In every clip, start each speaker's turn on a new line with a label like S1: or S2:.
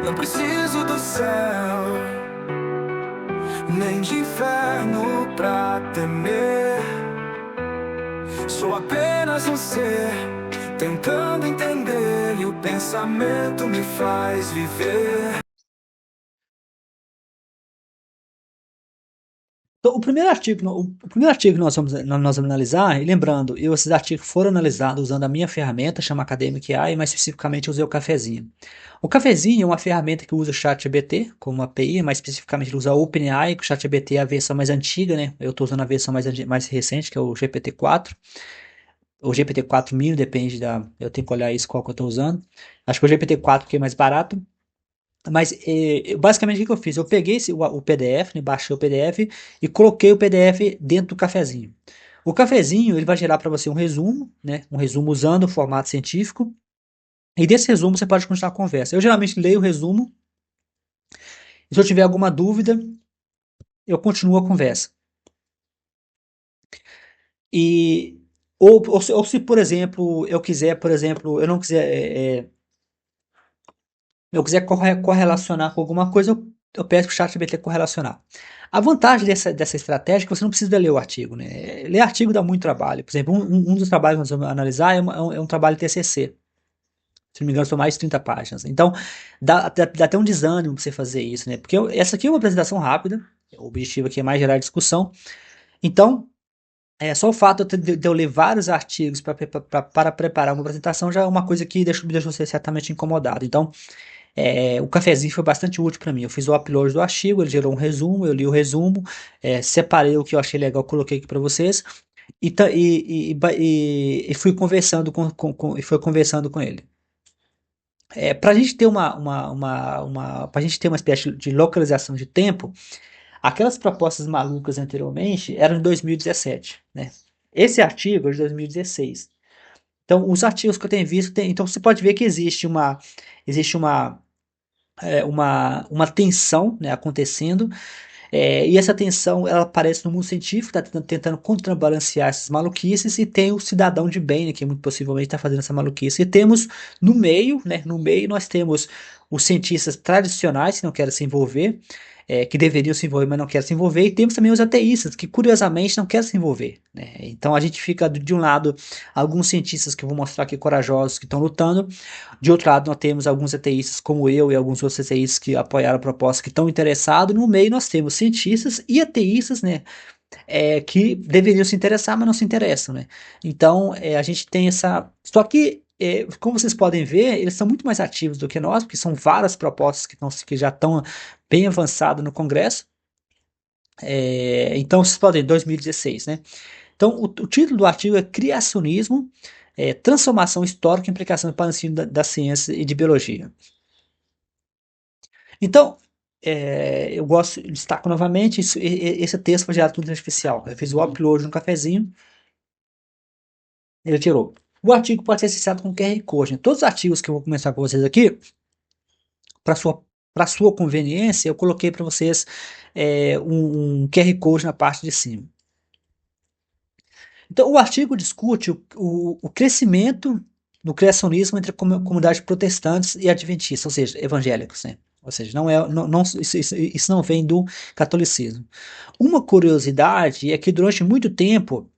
S1: Não preciso do céu, nem de inferno pra temer. Sou apenas um ser tentando entender, e o pensamento me faz viver.
S2: Então, o primeiro artigo que nós vamos analisar, e lembrando, esses artigos foram analisados usando a minha ferramenta, chama Academic AI, mais especificamente usei o Cafezinho. O Cafezinho é uma ferramenta que usa o ChatGPT como API, mais especificamente ele usa o OpenAI, que o ChatGPT é a versão mais antiga, né? Eu estou usando a versão mais recente, que é o GPT-4, ou GPT-4 mil, depende da. Eu tenho que olhar isso qual que eu estou usando. Acho que o GPT-4 que é mais barato. Mas basicamente o que eu fiz? Eu peguei o PDF, né, baixei o PDF e coloquei o PDF dentro do cafezinho. O cafezinho ele vai gerar para você um resumo, né, um resumo usando o formato científico. E desse resumo você pode continuar a conversa. Eu geralmente leio o resumo e se eu tiver alguma dúvida, eu continuo a conversa. E ou se, por exemplo, eu quiser, por exemplo, eu quiser correlacionar com alguma coisa, eu peço para o ChatGPT correlacionar. A vantagem dessa estratégia é que você não precisa ler o artigo, né? Ler artigo dá muito trabalho. Por exemplo, um dos trabalhos que nós vamos analisar é um trabalho TCC. Se não me engano, são mais de 30 páginas. Então, dá até um desânimo para você fazer isso, né? Porque essa aqui é uma apresentação rápida, o objetivo aqui é mais gerar discussão. Então, só o fato de eu ler vários artigos para preparar uma apresentação já é uma coisa que me deixou ser certamente incomodado. Então, o cafezinho foi bastante útil para mim. Eu fiz o upload do artigo, ele gerou um resumo, eu li o resumo, separei o que eu achei legal, coloquei aqui para vocês e fui conversando com ele. Para a gente ter pra gente ter uma espécie de localização de tempo, aquelas propostas malucas anteriormente eram de 2017, né? Esse artigo é de 2016. Então, os artigos que eu tenho visto, então você pode ver que existe uma tensão, né, acontecendo, e essa tensão ela aparece no mundo científico, está tentando contrabalancear essas maluquices, e tem o cidadão de bem, né, que muito possivelmente está fazendo essa maluquice. E temos no meio, né, no meio nós temos os cientistas tradicionais que não querem se envolver, que deveriam se envolver, mas não querem se envolver, e temos também os ateístas, que curiosamente não querem se envolver, né? Então a gente fica de um lado alguns cientistas que eu vou mostrar aqui corajosos que estão lutando, de outro lado, nós temos alguns ateístas, como eu e alguns outros ateístas que apoiaram a proposta, que estão interessados. No meio, nós temos cientistas e ateístas, né, que deveriam se interessar, mas não se interessam, né? Então, a gente tem essa. Só que, como vocês podem ver, eles são muito mais ativos do que nós, porque são várias propostas que já estão bem avançadas no Congresso. Então, vocês podem ver, 2016, né? Então, o título do artigo é Criacionismo, Transformação Histórica e Implicações para o ensino da ciência e de biologia. Então, eu destaco novamente, esse texto foi gerado por inteligência artificial. Eu fiz o upload no cafezinho, ele tirou. O artigo pode ser acessado com QR Code. Todos os artigos que eu vou começar com vocês aqui, para sua para sua conveniência, eu coloquei para vocês um QR Code na parte de cima. Então, o artigo discute o crescimento do criacionismo entre comunidades protestantes e adventistas, ou seja, evangélicos, né? Ou seja, isso não vem do catolicismo. Uma curiosidade é que durante muito tempo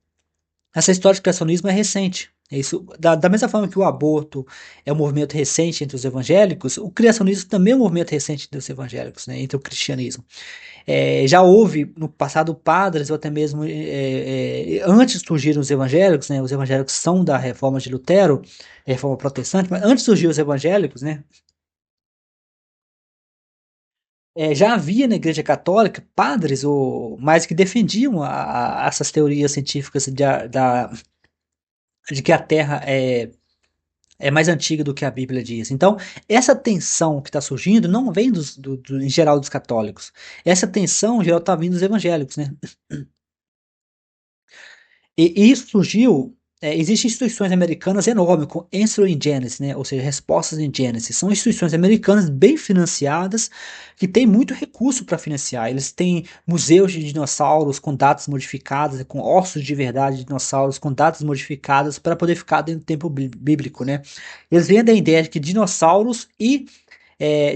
S2: essa história de criacionismo é recente. Isso, da mesma forma que o aborto é um movimento recente entre os evangélicos, o criacionismo também é um movimento recente entre os evangélicos, né, entre o cristianismo. Já houve no passado padres, ou até mesmo antes surgiram os evangélicos, né? Os evangélicos são da reforma de Lutero, reforma protestante, mas antes surgiram os evangélicos, né? Já havia na Igreja Católica padres ou mais que defendiam essas teorias científicas de que a Terra é mais antiga do que a Bíblia diz. Então, essa tensão que está surgindo não vem em geral dos católicos. Essa tensão, em geral, está vindo dos evangélicos, né? E isso surgiu. Existem instituições americanas enormes, com Answer in Genesis, né? Ou seja, respostas em Genesis. São instituições americanas bem financiadas, que têm muito recurso para financiar. Eles têm museus de dinossauros com datas modificadas, com ossos de verdade de dinossauros com datas modificadas, para poder ficar dentro do tempo bíblico, né? Eles vêm da ideia de que dinossauros e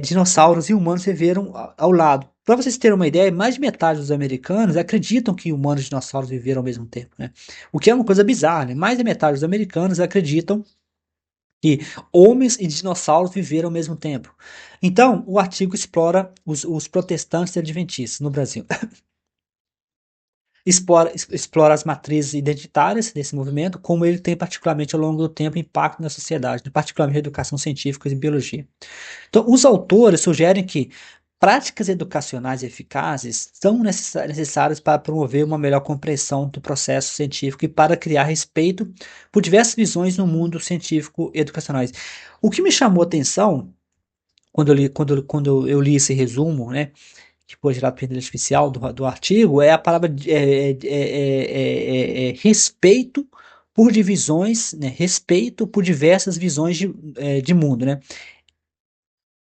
S2: dinossauros e humanos viveram ao lado. Para vocês terem uma ideia, mais de metade dos americanos acreditam que humanos e dinossauros viveram ao mesmo tempo, né? O que é uma coisa bizarra, né? Mais da metade dos americanos acreditam que homens e dinossauros viveram ao mesmo tempo. Então, o artigo explora os protestantes e adventistas no Brasil. Explora as matrizes identitárias desse movimento, como ele tem particularmente ao longo do tempo impacto na sociedade, particularmente na educação científica e biologia. Então, os autores sugerem que práticas educacionais eficazes são necessárias para promover uma melhor compreensão do processo científico e para criar respeito por diversas visões no mundo científico e educacionais. O que me chamou a atenção quando eu li esse resumo, né, que foi gerado pela inteligência artificial do artigo, é a palavra respeito por divisões, né, respeito por diversas visões de mundo, né?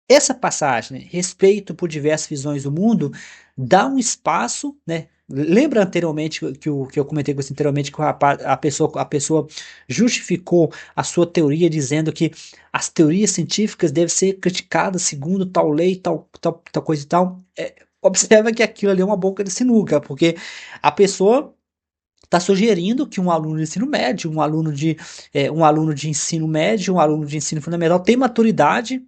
S2: Essa passagem, né, respeito por diversas visões do mundo, dá um espaço, né? Lembra anteriormente que eu comentei com você anteriormente que a pessoa justificou a sua teoria dizendo que as teorias científicas devem ser criticadas segundo tal lei, tal coisa e tal. Observa que aquilo ali é uma boca de sinuca, porque a pessoa está sugerindo que um aluno de ensino médio, um aluno de ensino médio, um aluno de ensino fundamental tem maturidade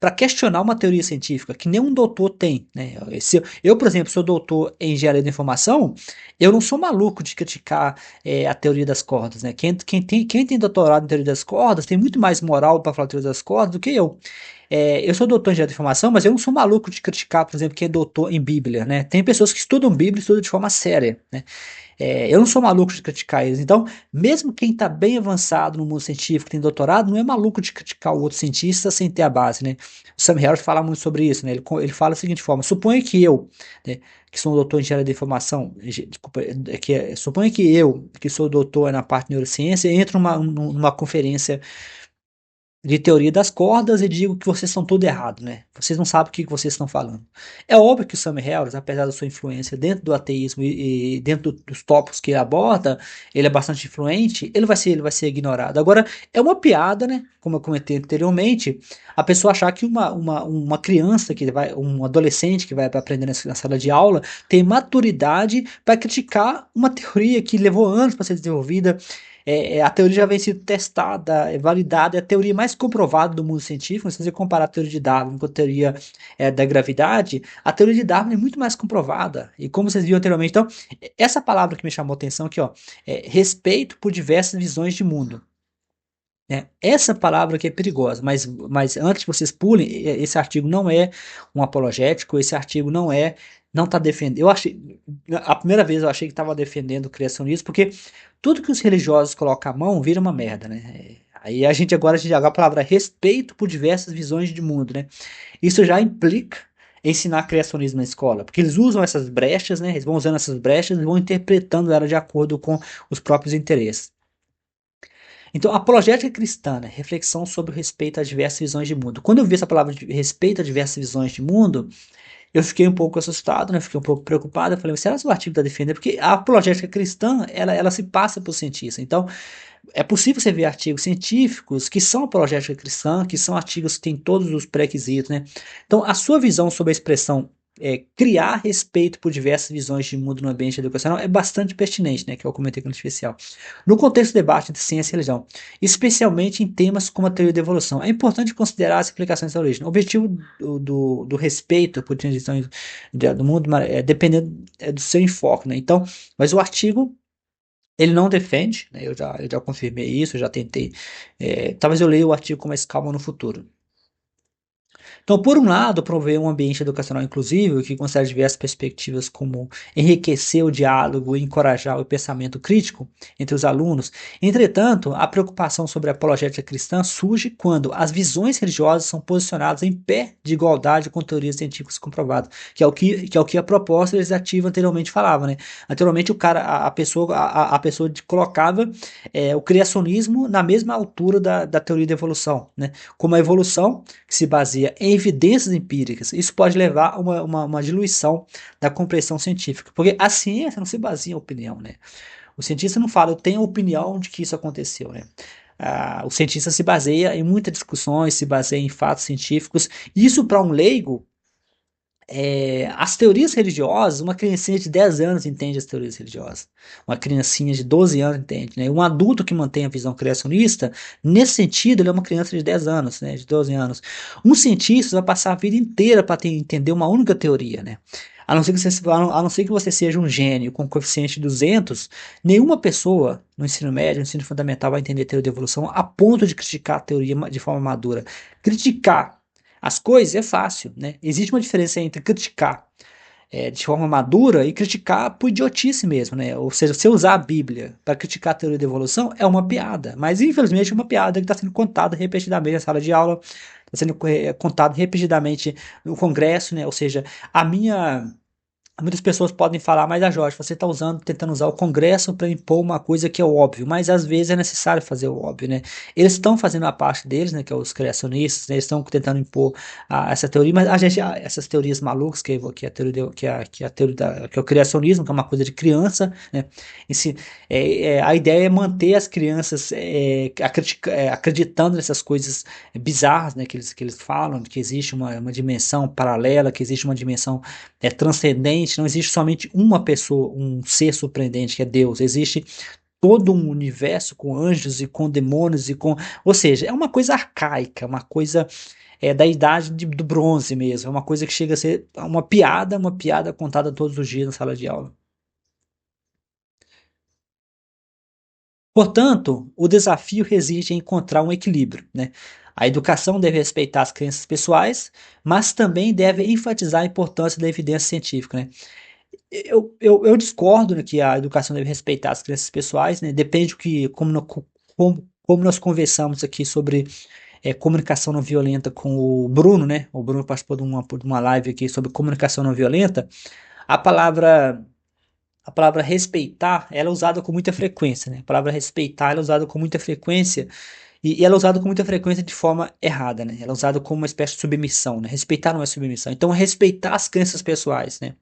S2: para questionar uma teoria científica que nenhum doutor tem, né? Se eu, por exemplo, sou doutor em engenharia da informação, eu não sou maluco de criticar a teoria das cordas, né? Quem tem doutorado em teoria das cordas tem muito mais moral para falar teoria das cordas do que eu. Eu sou doutor em engenharia da informação, mas eu não sou maluco de criticar, por exemplo, quem é doutor em Bíblia, né? Tem pessoas que estudam Bíblia e estudam de forma séria, né? Eu não sou maluco de criticar eles. Então, mesmo quem está bem avançado no mundo científico, tem doutorado, não é maluco de criticar o outro cientista sem ter a base, né? O Sam Harris fala muito sobre isso, né? Ele fala da seguinte forma: suponha que eu, né, que sou um doutor em engenharia de informação, desculpa, suponha que eu, que sou doutor na parte de neurociência, entro numa conferência de teoria das cordas e digo que vocês estão tudo errado, né? Vocês não sabem o que vocês estão falando. É óbvio que o Sam Harris, apesar da sua influência dentro do ateísmo e dentro dos tópicos que ele aborda, ele é bastante influente, ele vai ser ignorado. Agora, é uma piada, né? Como eu comentei anteriormente, a pessoa achar que uma criança, um adolescente que vai aprender na sala de aula, tem maturidade para criticar uma teoria que levou anos para ser desenvolvida. A teoria já vem sendo testada, validada, é a teoria mais comprovada do mundo científico. Se você comparar a teoria de Darwin com a teoria da gravidade, a teoria de Darwin é muito mais comprovada. E como vocês viram anteriormente, então, essa palavra que me chamou a atenção aqui, ó, respeito por diversas visões de mundo. Essa palavra que é perigosa, mas antes que vocês pulem, esse artigo não é um apologético, esse artigo não está defendendo. A primeira vez eu achei que estava defendendo o criacionismo, porque tudo que os religiosos colocam a mão vira uma merda, né? Aí a gente joga a palavra respeito por diversas visões de mundo, né? Isso já implica ensinar criacionismo na escola, porque eles usam essas brechas, né? Eles vão usando essas brechas e vão interpretando ela de acordo com os próprios interesses. Então, apologética cristã, né? Reflexão sobre o respeito a diversas visões de mundo. Quando eu vi essa palavra de respeito a diversas visões de mundo, eu fiquei um pouco assustado, né? Fiquei um pouco preocupado. Eu falei, será que o artigo está defendendo? Porque a apologética cristã, ela se passa por cientista. Então, é possível você ver artigos científicos que são apologética cristã, que são artigos que têm todos os pré-requisitos, né? Então, a sua visão sobre a expressão criar respeito por diversas visões de mundo no ambiente educacional é bastante pertinente, né? Que eu comentei com o especial. No contexto do debate entre ciência e religião, especialmente em temas como a teoria da evolução, é importante considerar as implicações da origem. O objetivo do respeito por transições do mundo dependendo do seu enfoque, né? Então, mas o artigo ele não defende, né? Eu já confirmei isso, eu já tentei. Talvez eu leia o artigo com mais calma no futuro. Então, por um lado, promover um ambiente educacional inclusivo que considere diversas perspectivas como enriquecer o diálogo e encorajar o pensamento crítico entre os alunos. Entretanto, a preocupação sobre a apologética cristã surge quando as visões religiosas são posicionadas em pé de igualdade com teorias científicas comprovadas, que é o que a proposta legislativa anteriormente falava, né? Anteriormente, a pessoa colocava o criacionismo na mesma altura da teoria da evolução, né? Como a evolução que se baseia em evidências empíricas. Isso pode levar a uma diluição da compreensão científica, porque a ciência não se baseia em opinião, né? O cientista não fala, eu tenho opinião de que isso aconteceu, né? O cientista se baseia em muitas discussões, se baseia em fatos científicos. Isso para um leigo, as teorias religiosas, uma criancinha de 10 anos entende as teorias religiosas. Uma criancinha de 12 anos entende, né? Um adulto que mantém a visão criacionista, nesse sentido, ele é uma criança de 10 anos, né? De 12 anos. Um cientista vai passar a vida inteira para entender uma única teoria, né? A não ser que você seja um gênio com coeficiente 200, nenhuma pessoa no ensino médio, no ensino fundamental vai entender a teoria da evolução a ponto de criticar a teoria de forma madura. Criticar as coisas é fácil, né? Existe uma diferença entre criticar de forma madura e criticar por idiotice mesmo, né? Ou seja, você usar a Bíblia para criticar a teoria da evolução é uma piada, mas infelizmente é uma piada que está sendo contada repetidamente na sala de aula, está sendo contado repetidamente no Congresso, né? Ou seja, a minha muitas pessoas podem falar, mas Jorge, você está tentando usar o Congresso para impor uma coisa que é óbvio, mas às vezes é necessário fazer o óbvio, né? Eles estão fazendo a parte deles, né, que é os criacionistas, né, eles estão tentando impor essa teoria, mas essas teorias malucas, que é a teoria, que é o criacionismo, que é uma coisa de criança, né? A ideia é manter as crianças acreditando nessas coisas bizarras, né, que eles falam, que existe uma dimensão paralela, que existe uma dimensão transcendente, não existe somente uma pessoa, um ser surpreendente que é Deus, existe todo um universo com anjos e com demônios ou seja, é uma coisa arcaica, uma coisa da idade do bronze mesmo, é uma coisa que chega a ser uma piada contada todos os dias na sala de aula. Portanto, o desafio reside em encontrar um equilíbrio, né? A educação deve respeitar as crenças pessoais, mas também deve enfatizar a importância da evidência científica, né? Eu discordo, né, que a educação deve respeitar as crenças pessoais, né? Depende do que, como nós conversamos aqui sobre comunicação não violenta com o Bruno, né? O Bruno participou de uma live aqui sobre comunicação não violenta. A palavra, a palavra respeitar, ela é usada com muita frequência, né? A palavra respeitar, ela é usada com muita frequência e ela é usada com muita frequência de forma errada, né? Ela é usada como uma espécie de submissão, né? Respeitar não é submissão. Então, respeitar as crenças pessoais, né?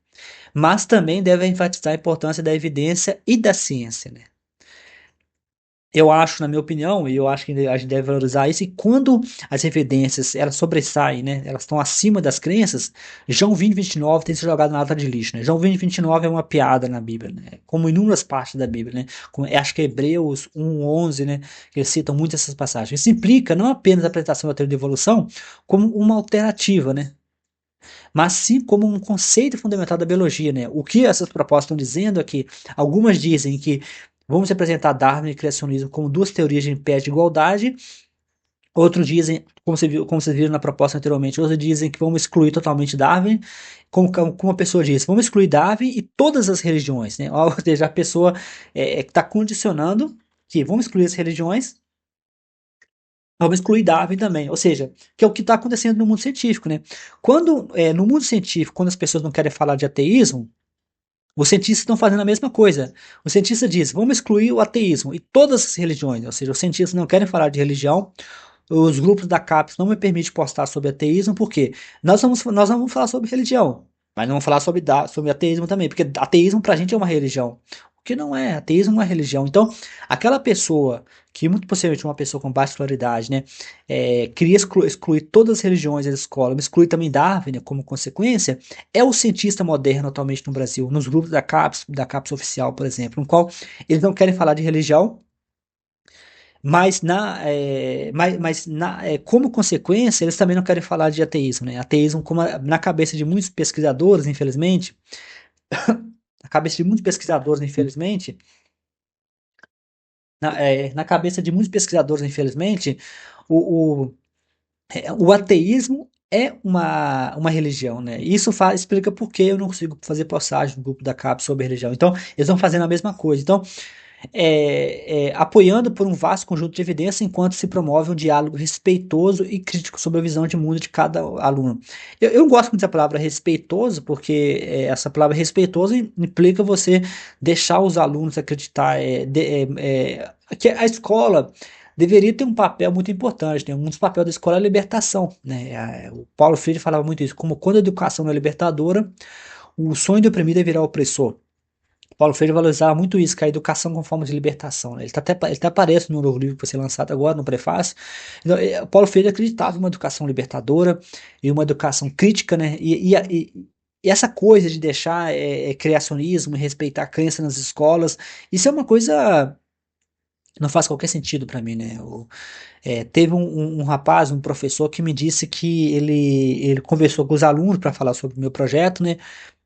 S2: Mas também deve enfatizar a importância da evidência e da ciência, né? Eu acho, na minha opinião, e eu acho que a gente deve valorizar isso, e quando as evidências elas sobressaem, né, elas estão acima das crenças, João 20:29 tem sido jogado na lata de lixo, né? João 20:29 é uma piada na Bíblia, né? Como inúmeras partes da Bíblia, né? Acho que é Hebreus 1:11, né? Que eles citam muito essas passagens. Isso implica não apenas a apresentação da teoria da evolução como uma alternativa, né? Mas sim como um conceito fundamental da biologia, né? O que essas propostas estão dizendo é que algumas dizem que vamos apresentar Darwin e criacionismo como duas teorias de pé de igualdade, outros dizem, como vocês viram na proposta anteriormente, outros dizem que vamos excluir totalmente Darwin, como uma pessoa disse, vamos excluir Darwin e todas as religiões, né? Ou seja, a pessoa está condicionando que vamos excluir as religiões, vamos excluir Darwin também, ou seja, que é o que está acontecendo no mundo científico, né? No mundo científico, quando as pessoas não querem falar de ateísmo, os cientistas estão fazendo a mesma coisa. O cientista diz, vamos excluir o ateísmo e todas as religiões, ou seja, os cientistas não querem falar de religião, os grupos da CAPES não me permitem postar sobre ateísmo, porque nós vamos falar sobre religião, mas não vamos falar sobre ateísmo também, porque ateísmo pra gente é uma religião. O que não é, ateísmo não é religião. Então, aquela pessoa, que muito possivelmente é uma pessoa com baixa escolaridade, né, queria excluir todas as religiões da escola, mas excluir também Darwin, né, como consequência, é o cientista moderno atualmente no Brasil, nos grupos da CAPES oficial, por exemplo, no qual eles não querem falar de religião, como consequência, eles também não querem falar de ateísmo, né? Ateísmo, na cabeça de muitos pesquisadores, infelizmente, na cabeça de muitos pesquisadores, infelizmente, na cabeça de muitos pesquisadores, infelizmente, o, o, o ateísmo é uma religião, né? Isso explica por que eu não consigo fazer postagem no grupo da CAP sobre religião. Então, eles estão fazendo a mesma coisa. Então, apoiando por um vasto conjunto de evidência enquanto se promove um diálogo respeitoso e crítico sobre a visão de mundo de cada aluno. Eu gosto muito dessa palavra respeitoso, porque essa palavra respeitoso implica você deixar os alunos acreditar que a escola deveria ter um papel muito importante, né? Um dos papéis da escola é a libertação, né? O Paulo Freire falava muito isso, como quando a educação não é libertadora, o sonho do oprimido é virar opressor. Paulo Freire valorizava muito isso, que é a educação como forma de libertação, né? Ele até aparece no novo livro que vai ser lançado agora, no prefácio. Então, Paulo Freire acreditava em uma educação libertadora e uma educação crítica, né? E essa coisa de deixar criacionismo e respeitar a crença nas escolas, isso é uma coisa não faz qualquer sentido para mim, né? Teve um rapaz, um professor, que me disse que ele conversou com os alunos para falar sobre o meu projeto, né?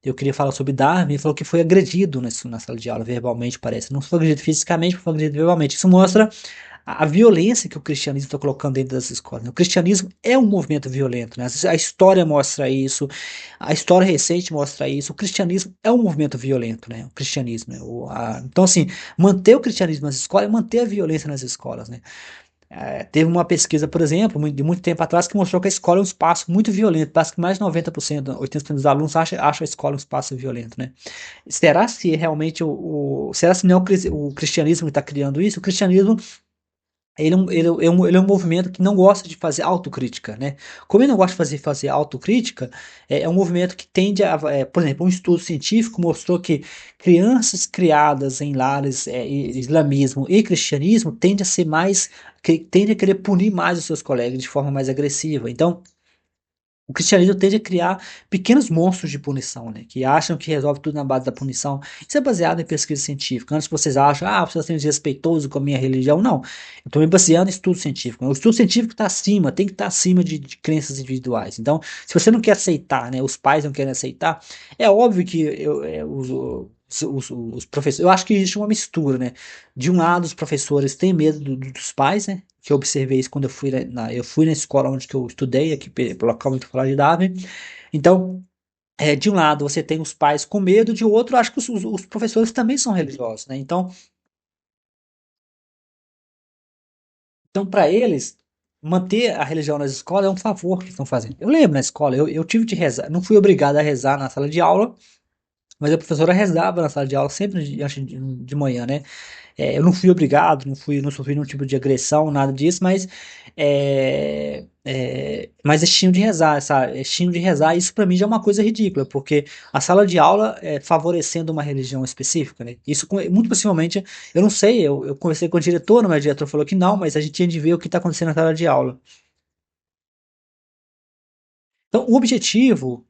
S2: Eu queria falar sobre Darwin, ele falou que foi agredido na sala de aula, verbalmente, parece. Não foi agredido fisicamente, mas foi agredido verbalmente. Isso mostra a violência que o cristianismo está colocando dentro das escolas, né? O cristianismo é um movimento violento, né? A história mostra isso, a história recente mostra isso. O cristianismo é um movimento violento, né? O cristianismo, né? Então, assim, manter o cristianismo nas escolas é manter a violência nas escolas, né? Teve uma pesquisa, por exemplo, de muito tempo atrás, que mostrou que a escola é um espaço muito violento. Parece que mais de 90%, 80% dos alunos acham a escola um espaço violento, né? Será se realmente será se não é o cristianismo que está criando isso? O cristianismo ele é um movimento que não gosta de fazer autocrítica, né? Como ele não gosta de fazer autocrítica, é um movimento que tende por exemplo, um estudo científico mostrou que crianças criadas em lares islamismo e cristianismo tendem a ser tendem a querer punir mais os seus colegas de forma mais agressiva. Então, o cristianismo tende a criar pequenos monstros de punição, né? Que acham que resolve tudo na base da punição. Isso é baseado em pesquisa científica. Antes que vocês acham, vocês estão desrespeitoso com a minha religião. Não. Eu estou me baseando em estudo científico. O estudo científico está acima, tem que estar acima de crenças individuais. Então, se você não quer aceitar, né? Os pais não querem aceitar, é óbvio que os professores. Eu acho que existe uma mistura, né? De um lado, os professores têm medo dos pais, né? Que eu observei isso quando eu fui na escola onde que eu estudei, aqui pelo local onde eu falava de Darwin. Então, de um lado você tem os pais com medo, de outro, acho que os professores também são religiosos, né? Então para eles, manter a religião nas escolas é um favor que eles estão fazendo. Eu lembro na escola, eu tive de rezar, não fui obrigado a rezar na sala de aula, mas a professora rezava na sala de aula sempre de manhã, né? Eu não fui obrigado, não sofri nenhum tipo de agressão, nada disso, mas eles tinham de rezar, eles tinham de rezar, isso para mim já é uma coisa ridícula, porque a sala de aula favorecendo uma religião específica, né? Isso muito possivelmente, eu não sei, eu conversei com o diretor, mas o diretor falou que não, mas a gente tinha de ver o que está acontecendo na sala de aula. Então, o objetivo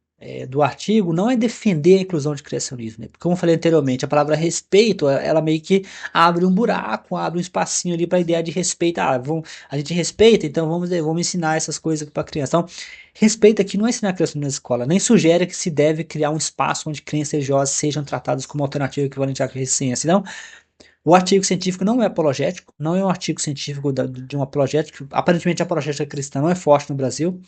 S2: do artigo não é defender a inclusão de criacionismo, né? Porque, como eu falei anteriormente, a palavra respeito, ela meio que abre um buraco, abre um espacinho ali para a ideia de respeito. A gente respeita, então vamos ensinar essas coisas para a criança. Então, respeito aqui não é ensinar a criança na escola, nem sugere que se deve criar um espaço onde crenças religiosas sejam tratadas como alternativa equivalente à ciência. Não, o artigo científico não é apologético, não é um artigo científico de um apologético. Aparentemente, a apologética cristã não é forte no Brasil.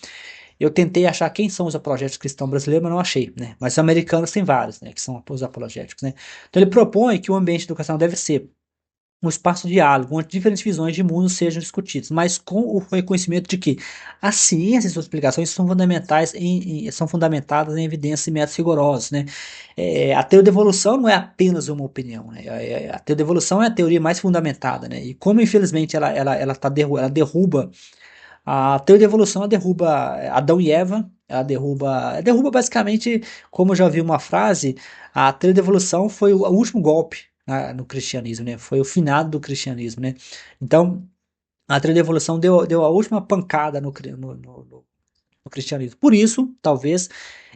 S2: Eu tentei achar quem são os apologéticos cristãos brasileiros, mas não achei, né? Mas os americanos têm vários, né? Que são os apologéticos, né? Então ele propõe que o ambiente educacional deve ser um espaço de diálogo, onde diferentes visões de mundo sejam discutidas, mas com o reconhecimento de que a ciência e suas explicações são fundamentais são fundamentadas em evidências e métodos rigorosos, né? A teoria da evolução não é apenas uma opinião, né? A teoria da evolução é a teoria mais fundamentada, né? E como infelizmente ela derruba a teoria da evolução, ela derruba Adão e Eva, ela derruba basicamente, como eu já vi uma frase, a teoria da evolução foi o último golpe no cristianismo, né? Foi o finado do cristianismo, né? Então, a teoria da evolução deu a última pancada no cristianismo. Por isso, talvez,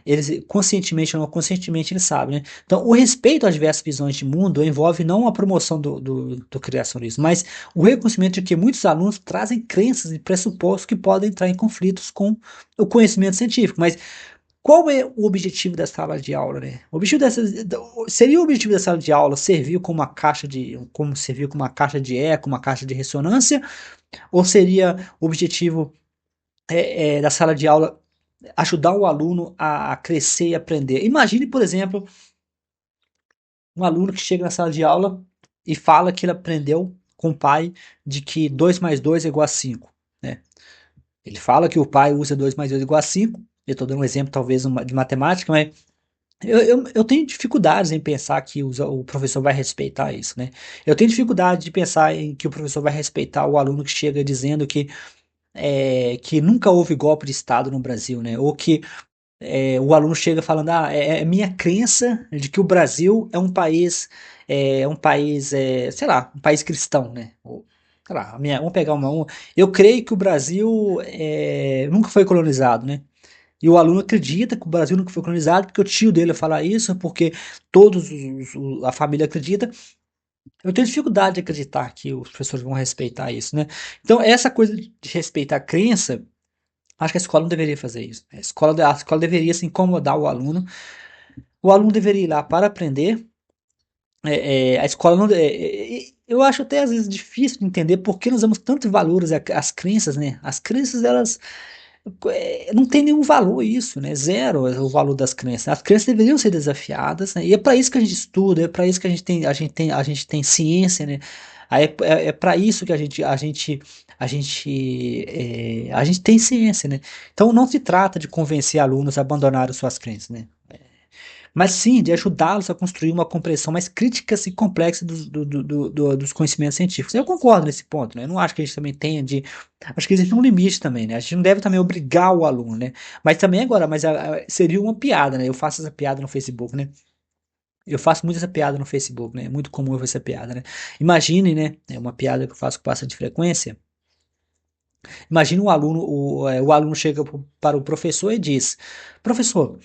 S2: eles, conscientemente ou não conscientemente, eles sabem, né? Então, o respeito às diversas visões de mundo envolve não a promoção do criacionismo, mas o reconhecimento de que muitos alunos trazem crenças e pressupostos que podem entrar em conflitos com o conhecimento científico. Mas qual é o objetivo da sala de aula, né? Seria o objetivo da sala de aula servir como uma caixa de eco, uma caixa de ressonância, ou seria o objetivo da sala de aula ajudar o aluno a crescer e aprender? Imagine, por exemplo, um aluno que chega na sala de aula e fala que ele aprendeu com o pai de que 2 mais 2 é igual a 5, né? Ele fala que o pai usa 2 mais 2 é igual a 5. Eu estou dando um exemplo, talvez, de matemática, mas eu tenho dificuldades em pensar que o professor vai respeitar isso, né? Eu tenho dificuldade de pensar em que o professor vai respeitar o aluno que chega dizendo que nunca houve golpe de Estado no Brasil, né? Ou que o aluno chega falando, é minha crença de que o Brasil é um país, sei lá, um país cristão, né? Ou, sei lá, vamos pegar eu creio que o Brasil nunca foi colonizado, né? E o aluno acredita que o Brasil nunca foi colonizado, porque o tio dele fala isso, porque a família acredita. Eu tenho dificuldade de acreditar que os professores vão respeitar isso, né? Então, essa coisa de respeitar a crença, acho que a escola não deveria fazer isso. A escola deveria se incomodar o aluno. O aluno deveria ir lá para aprender. A escola não. Eu acho até às vezes difícil de entender por que nós damos tantos valores às crenças, né? As crenças, elas. Não tem nenhum valor isso, né? Zero é o valor das crenças. As crenças deveriam ser desafiadas, né? E é para isso que a gente estuda, é para isso que a gente tem ciência, né? Aí é para isso que a gente tem ciência, né? Então não se trata de convencer alunos a abandonarem suas crenças, né? Mas sim de ajudá-los a construir uma compreensão mais crítica e complexa dos conhecimentos científicos. Eu concordo nesse ponto, né? Eu não acho que a gente também tenha de. Acho que existe um limite também, né? A gente não deve também obrigar o aluno, né? Mas também agora, seria uma piada, né? Eu faço essa piada no Facebook, né? Eu faço muito essa piada no Facebook, né? É muito comum eu fazer essa piada, né? Imagine, né? É uma piada que eu faço com bastante frequência. Imagina o aluno chega para o professor e diz: Professor,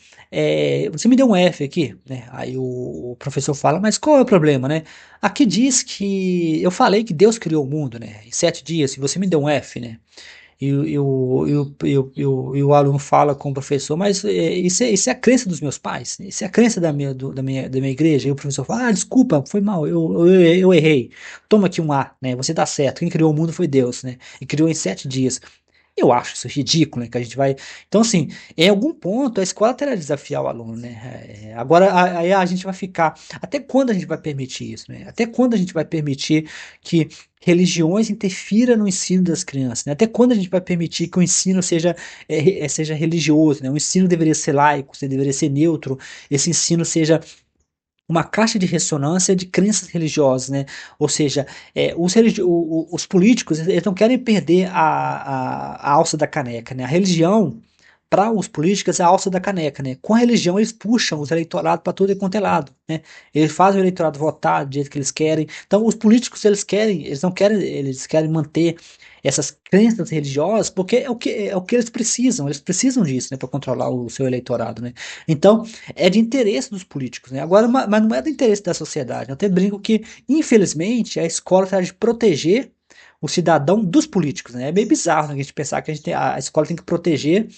S2: você me deu um F aqui, né? Aí o professor fala: Mas qual é o problema, né? Aqui diz que eu falei que Deus criou o mundo, né? Em 7 dias, e você me deu um F, né? E o aluno fala com o professor, mas isso é a crença dos meus pais, isso é a crença da minha igreja. E o professor fala, desculpa, foi mal, eu errei. Toma aqui um A, né? Você tá certo, quem criou o mundo foi Deus, né? E criou em 7 dias. Eu acho isso ridículo, né? Que a gente vai. Então, assim, em algum ponto a escola terá de desafiar o aluno, né? Agora, aí a gente vai ficar. Até quando a gente vai permitir isso, né? Até quando a gente vai permitir que religiões interfiram no ensino das crianças, né? Até quando a gente vai permitir que o ensino seja religioso, né? O ensino deveria ser laico, deveria ser neutro, esse ensino seja uma caixa de ressonância de crenças religiosas, né? Ou seja, os políticos eles não querem perder a alça da caneca, né? A religião para os políticos é a alça da caneca, né? Com a religião eles puxam os eleitorados para todo e quanto é lado, né? Eles fazem o eleitorado votar do jeito que eles querem. Então os políticos eles não querem, eles querem manter essas crenças religiosas porque é o que eles precisam disso, né, para controlar o seu eleitorado, né? Então é de interesse dos políticos, né? Agora, mas não é do interesse da sociedade. Eu até brinco que, infelizmente, a escola está de proteger o cidadão dos políticos, né? É meio bizarro, né, a gente pensar que a escola tem que proteger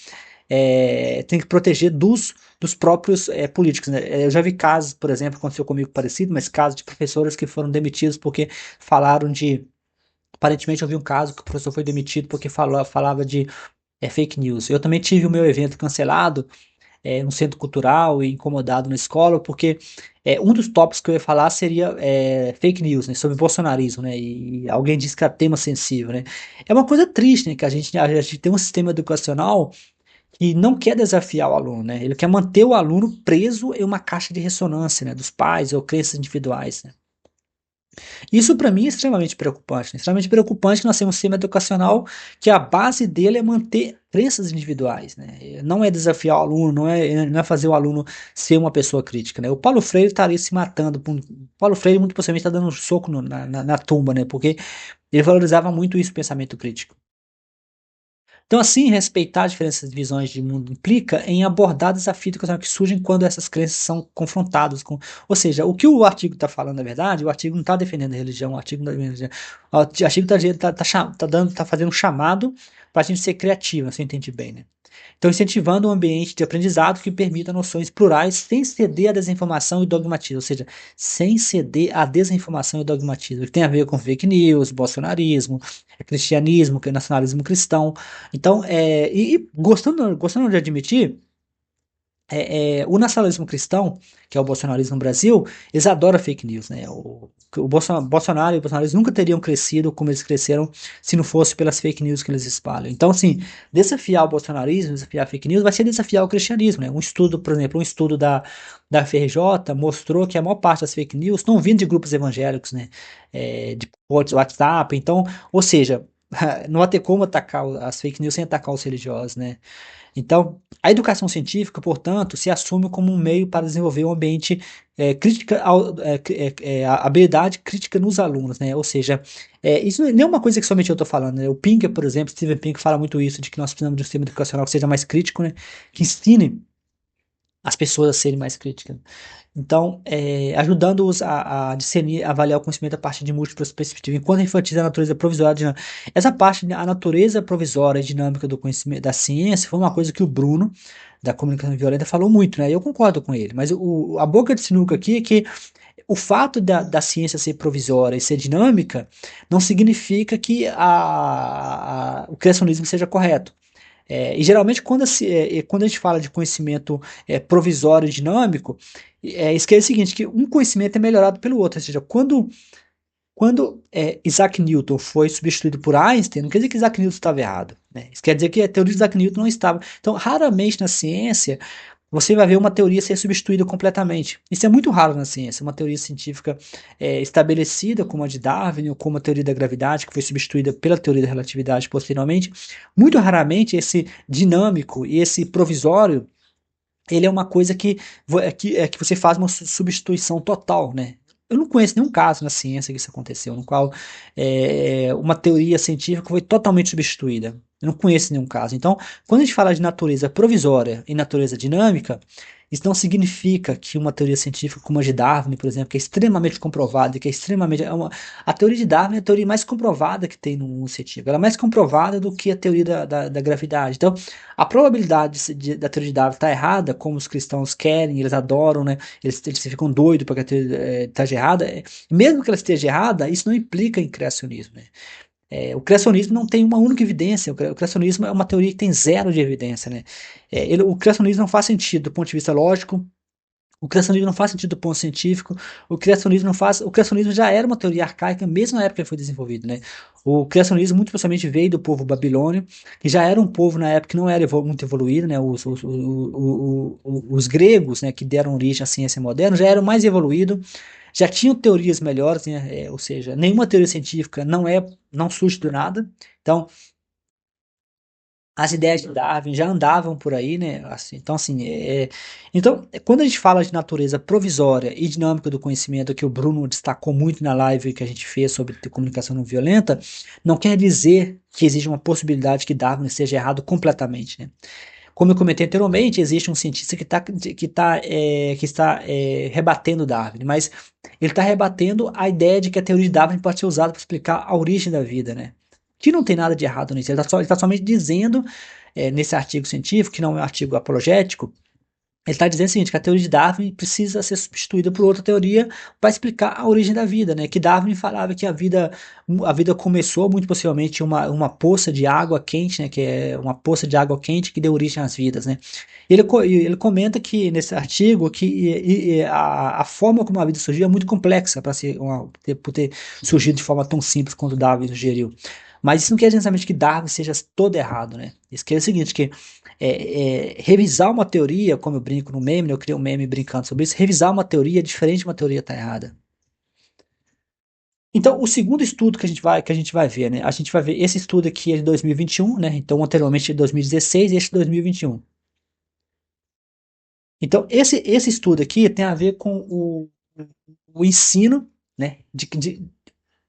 S2: dos próprios políticos, né? Eu já vi casos, por exemplo, aconteceu comigo parecido, mas casos de professores que foram demitidos porque falaram de. Aparentemente, eu vi um caso que o professor foi demitido porque falava de fake news. Eu também tive o meu evento cancelado no centro cultural e incomodado na escola, porque um dos tópicos que eu ia falar seria fake news, né, sobre bolsonarismo, né, e alguém disse que era tema sensível, né. É uma coisa triste, né, que a gente tem um sistema educacional que não quer desafiar o aluno, né, ele quer manter o aluno preso em uma caixa de ressonância, né, dos pais ou crenças individuais, né. Isso para mim é extremamente preocupante, né? Extremamente preocupante que nós temos um sistema educacional que a base dele é manter crenças individuais, né? Não é desafiar o aluno, não é fazer o aluno ser uma pessoa crítica, né? O Paulo Freire estaria se matando, Paulo Freire muito possivelmente está dando um soco na tumba, né? Porque ele valorizava muito isso, o pensamento crítico. Então, assim, respeitar as diferentes visões de mundo implica em abordar desafios que surgem quando essas crenças são confrontadas com. Ou seja, o que o artigo está falando na verdade, o artigo não está defendendo a religião, o artigo não está defendendo a religião. O artigo está fazendo um chamado para a gente ser criativo, você entende bem, né? Então, incentivando um ambiente de aprendizado que permita noções plurais sem ceder à desinformação e dogmatismo, ou seja, sem ceder à desinformação e dogmatismo, que tem a ver com fake news, bolsonarismo, cristianismo, nacionalismo cristão. Então, e gostando de admitir, o nacionalismo cristão, que é o bolsonarismo no Brasil, eles adoram fake news, né? O Bolsonaro e o bolsonarismo nunca teriam crescido como eles cresceram se não fosse pelas fake news que eles espalham. Então, assim, desafiar o bolsonarismo, desafiar a fake news, vai ser desafiar o cristianismo, né? Um estudo, por exemplo, da FRJ mostrou que a maior parte das fake news estão vindo de grupos evangélicos, né? De WhatsApp. Então, ou seja, não vai ter como atacar as fake news sem atacar os religiosos, né? Então, a educação científica, portanto, se assume como um meio para desenvolver um ambiente a habilidade crítica nos alunos, né? Ou seja, isso não é uma coisa que somente eu estou falando, né? O Pinker, por exemplo, Steven Pinker fala muito isso, de que nós precisamos de um sistema educacional que seja mais crítico, né? Que ensine as pessoas a serem mais críticas. Então, ajudando-os a discernir, avaliar o conhecimento a partir de múltiplas perspectivas, enquanto enfatiza a natureza provisória e dinâmica. Essa parte, a natureza provisória e dinâmica do conhecimento da ciência, foi uma coisa que o Bruno, da comunicação violenta, falou muito, né? E eu concordo com ele. Mas a boca de sinuca aqui é que o fato da ciência ser provisória e ser dinâmica não significa que o criacionismo seja correto. E geralmente, quando a gente fala de conhecimento provisório e dinâmico, isso quer dizer o seguinte, que um conhecimento é melhorado pelo outro. Ou seja, quando Isaac Newton foi substituído por Einstein, não quer dizer que Isaac Newton estava errado. Né? Isso quer dizer que a teoria de Isaac Newton não estava. Então, raramente na ciência você vai ver uma teoria ser substituída completamente. Isso é muito raro na ciência. Uma teoria científica estabelecida, como a de Darwin, ou como a teoria da gravidade, que foi substituída pela teoria da relatividade posteriormente. Muito raramente esse dinâmico e esse provisório, ele é uma coisa que você faz uma substituição total, né? Eu não conheço nenhum caso na ciência que isso aconteceu, no qual uma teoria científica foi totalmente substituída. Eu não conheço nenhum caso. Então, quando a gente fala de natureza provisória e natureza dinâmica, isso não significa que uma teoria científica como a de Darwin, por exemplo, que é extremamente comprovada, que é extremamente. A teoria de Darwin é a teoria mais comprovada que tem no mundo científico. Ela é mais comprovada do que a teoria da gravidade. Então, a probabilidade da teoria de Darwin estar errada, como os cristãos querem, eles adoram, né? Eles ficam doidos porque a teoria esteja errada. Mesmo que ela esteja errada, isso não implica em criacionismo. Né? O criacionismo não tem uma única evidência. O criacionismo é uma teoria que tem zero de evidência. Né? O criacionismo não faz sentido do ponto de vista lógico. O criacionismo não faz sentido do ponto científico. O criacionismo já era uma teoria arcaica, mesmo na época que ele foi desenvolvido, né? O criacionismo muito possivelmente veio do povo babilônio, que já era um povo na época que não era muito evoluído, né? Os gregos, né, que deram origem à ciência moderna, já eram mais evoluídos, já tinham teorias melhores, né? Ou seja, nenhuma teoria científica não surge do nada. Então, as ideias de Darwin já andavam por aí, né? Assim, então, assim, quando a gente fala de natureza provisória e dinâmica do conhecimento, que o Bruno destacou muito na live que a gente fez sobre comunicação não violenta, não quer dizer que existe uma possibilidade que Darwin esteja errado completamente, né? Como eu comentei anteriormente, existe um cientista que está rebatendo Darwin, mas ele está rebatendo a ideia de que a teoria de Darwin pode ser usada para explicar a origem da vida, né? Que não tem nada de errado nisso. Ele está somente dizendo, nesse artigo científico, que não é um artigo apologético, ele está dizendo o seguinte, que a teoria de Darwin precisa ser substituída por outra teoria para explicar a origem da vida, né? Que Darwin falava que a vida começou muito possivelmente uma poça de água quente, né? Que é uma poça de água quente que deu origem às vidas, né? Ele comenta que nesse artigo que a forma como a vida surgiu é muito complexa para por ter surgido de forma tão simples quanto Darwin sugeriu. Mas isso não quer dizer necessariamente que Darwin seja todo errado, né? Isso quer dizer o seguinte, que revisar uma teoria, como eu brinco no meme, né, eu criei um meme brincando sobre isso, revisar uma teoria é diferente de uma teoria estar errada. Então, o segundo estudo que a gente vai ver, né? A gente vai ver esse estudo aqui é de 2021, né? Então, anteriormente de 2016 e este de 2021. Então, esse estudo aqui tem a ver com o ensino, né?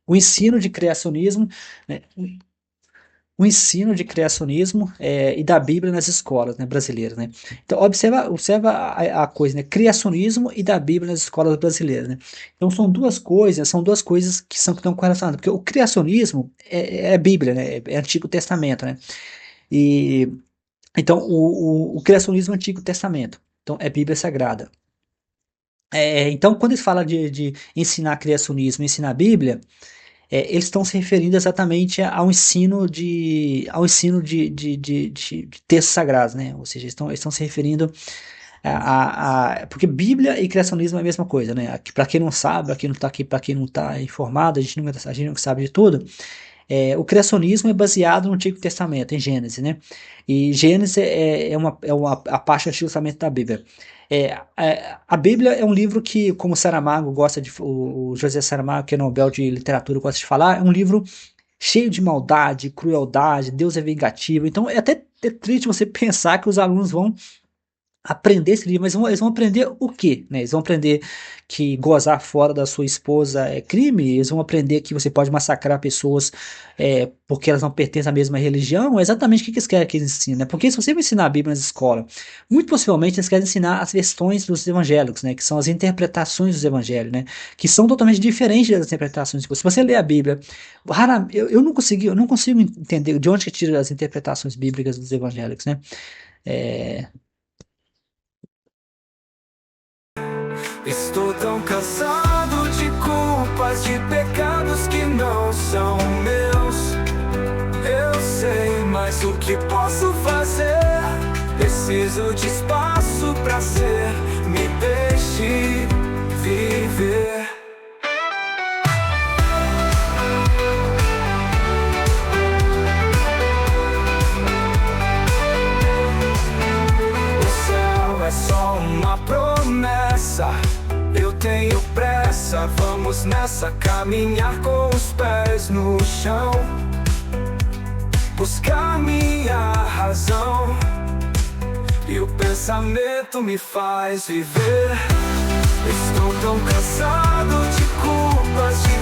S2: O ensino de criacionismo, né? O ensino de criacionismo e da Bíblia nas escolas, né, brasileiras, né? Então observa a coisa, né? Criacionismo e da Bíblia nas escolas brasileiras, né? Então são duas coisas que estão correlacionadas, porque o criacionismo é Bíblia, né? É Antigo Testamento, né? E então o criacionismo é Antigo Testamento, então é Bíblia Sagrada. Então quando eles falam de ensinar criacionismo, ensinar a Bíblia, eles estão se referindo exatamente ao ensino de textos sagrados, né? Ou seja, eles estão se referindo porque Bíblia e criacionismo é a mesma coisa, né? Para quem não sabe, para quem não está aqui, para quem não está informado, a gente não sabe de tudo. O criacionismo é baseado no Antigo Testamento, em Gênesis, né? E Gênesis a parte do Antigo Testamento da Bíblia. A Bíblia é um livro que, como Saramago gosta o José Saramago, que é Nobel de Literatura, gosta de falar, é um livro cheio de maldade, crueldade, Deus é vingativo. Então é até triste você pensar que os alunos vão aprender esse livro, mas eles vão aprender o quê? Né? Eles vão aprender que gozar fora da sua esposa é crime, eles vão aprender que você pode massacrar pessoas porque elas não pertencem à mesma religião. É exatamente o que eles querem que eles ensinem, né? Porque se você vai ensinar a Bíblia nas escolas, muito possivelmente eles querem ensinar as versões dos evangélicos, né? Que são as interpretações dos evangelhos, né? Que são totalmente diferentes das interpretações. Se você lê a Bíblia, eu não consigo entender de onde que tira as interpretações bíblicas dos evangélicos, né? É,
S1: Estou tão cansado de culpas, de pecados que não são meus. Eu sei, mas o que posso fazer? Preciso de espaço pra ser. Me deixe viver. O céu é só uma promessa. Eu tenho pressa, vamos nessa, caminhar com os pés no chão, buscar minha razão, e o pensamento me faz viver. Estou tão cansado de culpas, de